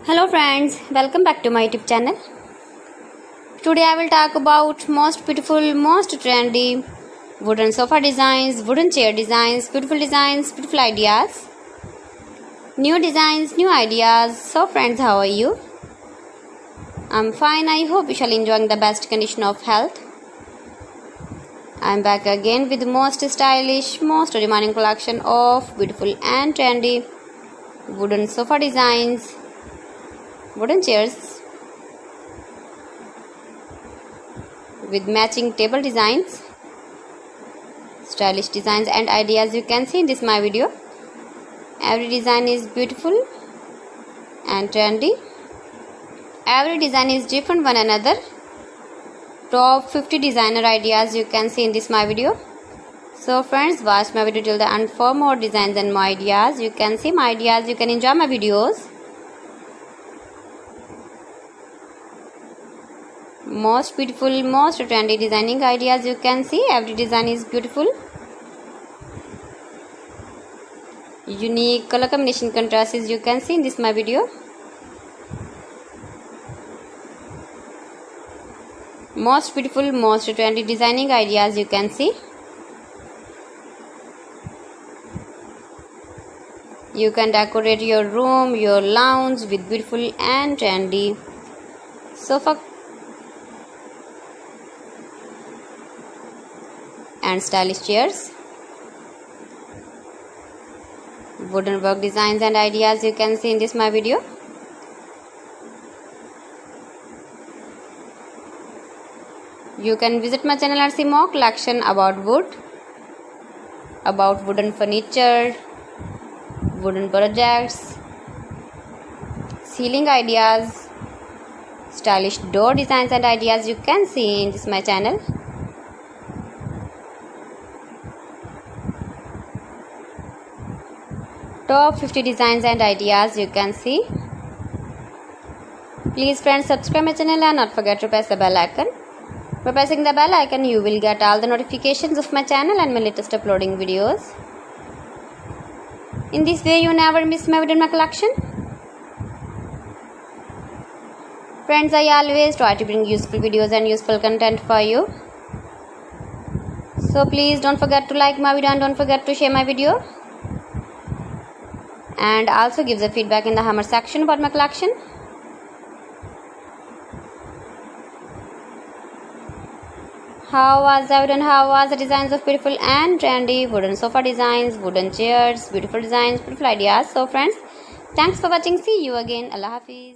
Hello friends, welcome back to my YouTube channel. Today I will talk about most beautiful, most trendy wooden sofa designs, wooden chair designs, beautiful ideas, new designs, new ideas. So friends, how are you? I'm fine. I hope you shall enjoying the best condition of health. I'm back again with the most stylish, most demanding collection of beautiful and trendy wooden sofa designs, wooden chairs with matching table designs, stylish designs and ideas you can see in this my video. Every design is beautiful and trendy. Every design is different one another. Top 50 designer ideas you can see in this my video. So friends, watch my video till the end for more designs and more ideas. You can see my ideas, you can enjoy my videos. Most beautiful, most trendy designing ideas you can see. Every design is beautiful. Unique color combination contrasts you can see in this my video. Most beautiful, most trendy designing ideas you can see. You can decorate your room, your lounge with beautiful and trendy sofa and stylish chairs. Wooden work designs and ideas you can see in this my video. You can visit my channel and see more collection about wood, about wooden furniture, wooden projects, ceiling ideas, stylish door designs and ideas you can see in this my channel. Top 50 designs and ideas you can see. Please friends, subscribe my channel and not forget to press the bell icon. By pressing the bell icon you will get all the notifications of my channel and my latest uploading videos. In this way you never miss my video in my collection. Friends, I always try to bring useful videos and useful content for you. So please don't forget to like my video and don't forget to share my video. And also give the feedback in the comment section about my collection. How was the wooden? How was the designs of beautiful and trendy wooden sofa designs, wooden chairs, beautiful designs, beautiful ideas. So friends, thanks for watching. See you again. Allah Hafiz.